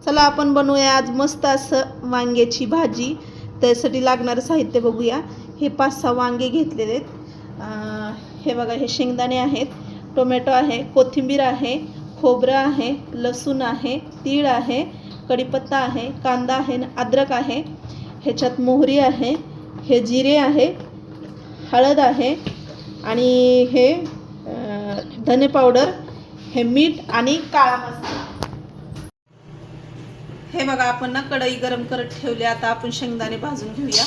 चला आपण बनवूया आज मस्त असं वांग्याची भाजी. त्यासाठी लागणारं साहित्य बघूया. हे 5-6 वांगे घेतलेले आहेत. हे बघा, हे शेंगदाणे आहेत, टोमॅटो आहे, कोथिंबीर आहे, खोबरं आहे, लसूण आहे, तीळ आहे, कढीपत्ता आहे, कांदा आहे, अद्रक आहे, ह्याच्यात मोहरी आहे, हे जिरे आहे, हळद आहे आणि हे धने पावडर, हे मीठ आणि काळा मसाला. हे बघा, आपण ना कढई गरम करत ठेवली. आता आपण शेंगदाणे भाजून घेऊया.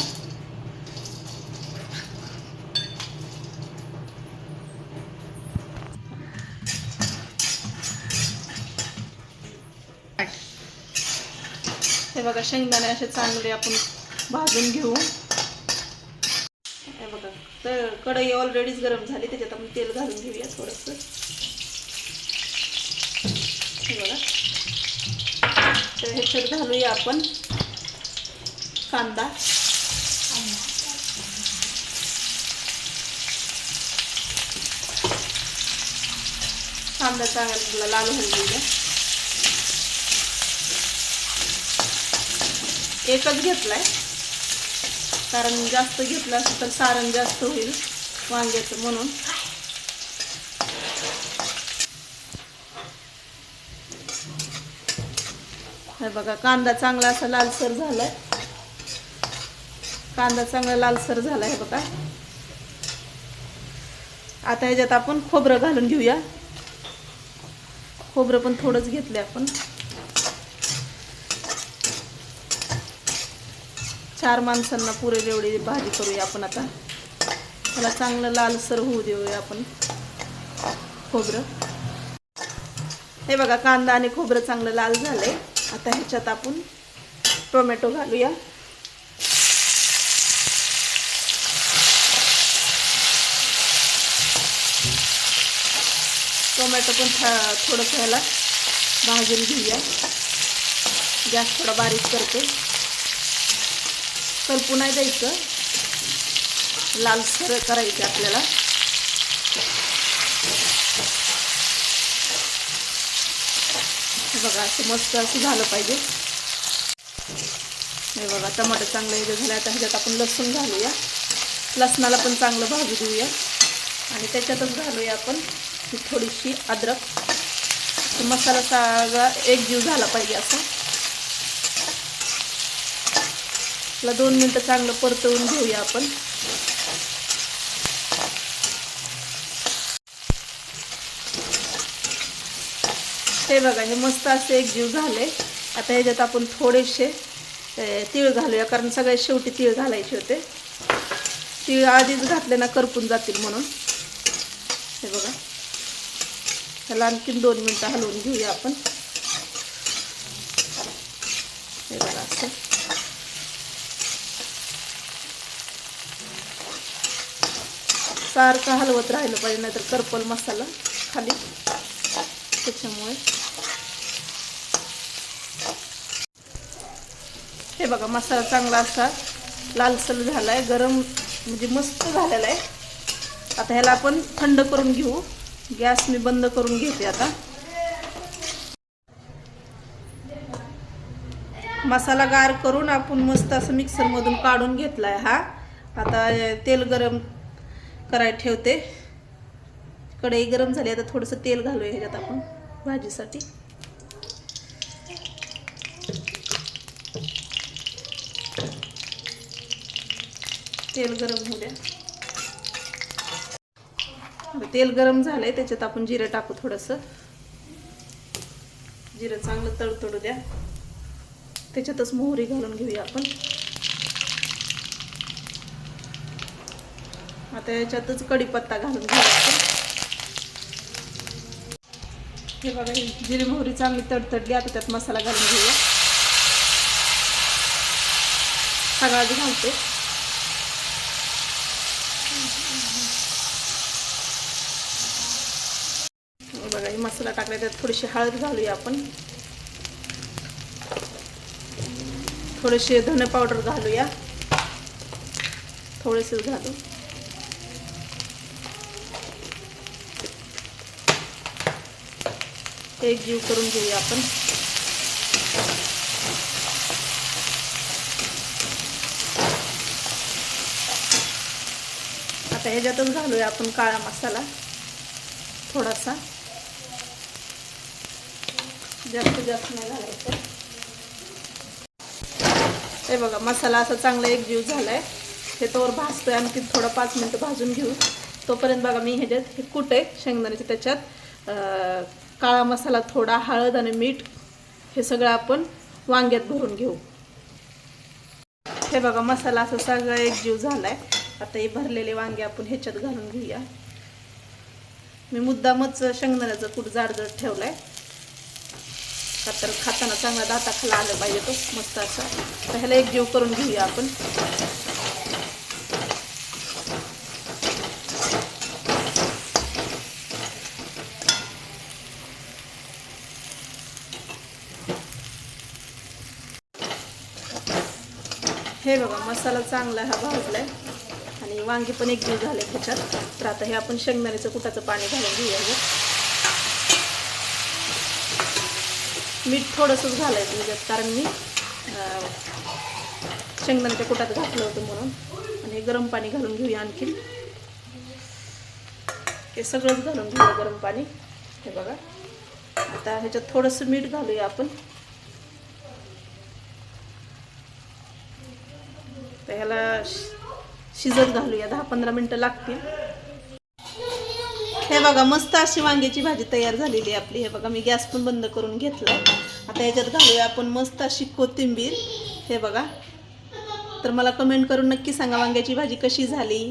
हे बघा, शेंगदाणे असे चांगले आपण भाजून घेऊ. हे बघा, तर कढई ऑलरेडीच गरम झाली. त्याच्यात आपण तेल घालून घेऊया थोडंसं. हे बघा, तर ह्याच्यात घालूया आपण कांदा. कांदा चांगला लाल होऊन घेऊया. एकच घेतलाय, कारण जास्त घेतला असं तर सारण जास्त होईल वांग्याचं, म्हणून. हे बघा, कांदा चांगला असा लालसर झालाय. कांदा चांगला लालसर झालाय. हे बघा, आता ह्याच्यात आपण खोबरं घालून घेऊया. खोबरं पण थोडंच घेतलंय आपण. 4 माणसांना पुरेल एवढी भाजी करूया आपण. आता त्याला चांगलं लालसर होऊ देऊया आपण खोबरं. हे बघा, कांदा आणि खोबरं चांगलं लाल झालंय. आता ह्याच्यात आपण टोमॅटो घालूया. टोमॅटो पण थोडंसं ह्याला भाजून घेऊया. गॅस थोडा बारीक करते. करपू नाही द्यायचं, लालसर करायचं आपल्याला. बघा, असं मस्त असं झालं पाहिजे. हे बघा, टमाटर चांगलं हे झालं. आता ह्याच्यात आपण लसूण घालूया. लसणाला पण चांगलं भाजू देऊया आणि त्याच्यातच घालूया आपण ही थोडीशी अद्रक. मसाला सगळा एकजीव झाला पाहिजे असा. त्याला 2 मिनिटं चांगलं परतवून घेऊया आपण. हे बघा, हे मस्त असे एकजीव झाले. आता ह्याच्यात आपण थोडेसे तीळ घालूया, कारण सगळ्यात शेवटी तीळ घालायचे होते. तीळ आधीच घातले ना करपून जातील म्हणून. हे बघा, त्याला आणखीन 2 मिनिटं हलवून घेऊया आपण. हे बघा, असं सारखं हलवत राहिलं पाहिजे, नाहीतर करपल मसाला खाली. त्याच्यामुळे हे बघा, मसाला चांगला असा लालसर झालाय, गरम म्हणजे मस्त झालेला आहे. आता ह्याला आपण थंड करून घेऊ. गॅस मी बंद करून घेते. आता मसाला गार करून आपण मस्त असं मिक्सरमधून काढून घेतलाय हा. आता तेल गरम करायला ठेवते. कढई गरम झाली. आता थोडंसं तेल घालूया ह्याच्यात आपण भाजीसाठी. तेल गरम होऊ द्या. तेल गरम झालंय, त्याच्यात आपण जिरं टाकू. थोडंसं जिरं चांगलं तडतडू द्या. त्याच्यातच मोहरी घालून घेऊया आपण. आता याच्यातच कढीपत्ता घालून घेऊया आपण. हे बघा, जिरे मोहरी चांगली तडतडली. आता त्यात मसाला घालून घेऊया. सगळाच घालते. हे बघा, हे मसाला टाकला. त्यात थोडीशी हळद घालूया आपण. थोडेसे धने पावडर घालूया. थोडेसे घालू. एक जीव करून घेऊया आपण. आता ह्याच्यातच घालूया आपण काळा मसाला थोडासा, जास्त नाही घालायचं. हे बघा मसाला असा चांगला एकजीव झालाय. हे तोवर भाजतोय, आणखी थोडं 5 मिनिटं भाजून घेऊ. तोपर्यंत बघा मी ह्याच्यात हे कूट आहे शेंगदाण्याचे, त्याच्यात काळा मसाला थोडा, हळद आणि मीठ हे सगळं आपण वांग्यात भरून घेऊ. हे बघा मसाला असा सगळा एकजीव झालाय. आता हे भरलेले वांगे आपण ह्याच्यात घालून घेऊया. मी मुद्दामच शेंगदाण्याचं कूट जाडजड ठेवलाय, तर खाताना चांगला दाताखाला आलं पाहिजे तो मस्त असा. तर ह्याला एकजीव करून घेऊया आपण. हे बघा मसाला चांगला हा भाजलाय आणि वांगी पण एकजीव झाले त्याच्यात. तर आता हे आपण शेंगदाण्याचं कुटाचं पाणी घालून घेऊया. मीठ थोडंसंच घालायचं त्याच्यात, कारण मी शेंगदाण्याच्या कुटात घातलं होतं म्हणून. आणि गरम पाणी घालून घेऊया आणखीन. हे सगळंच घालून घेऊया गरम पाणी. हे बघा आता ह्याच्यात थोडंसं मीठ घालूया आपण. तर ह्याला शिजत घालूया, 10-15 मिनटं लागतील. हे बघा मस्त अशी वांग्याची भाजी तयार झालेली आहे आपली. हे बघा मी गॅस पण बंद करून घेतलाय. आता ह्याच्यात घालूया आपण मस्त अशी कोथिंबीर. हे बघा, तर मला कमेंट करून नक्की सांगा वांग्याची भाजी कशी झाली.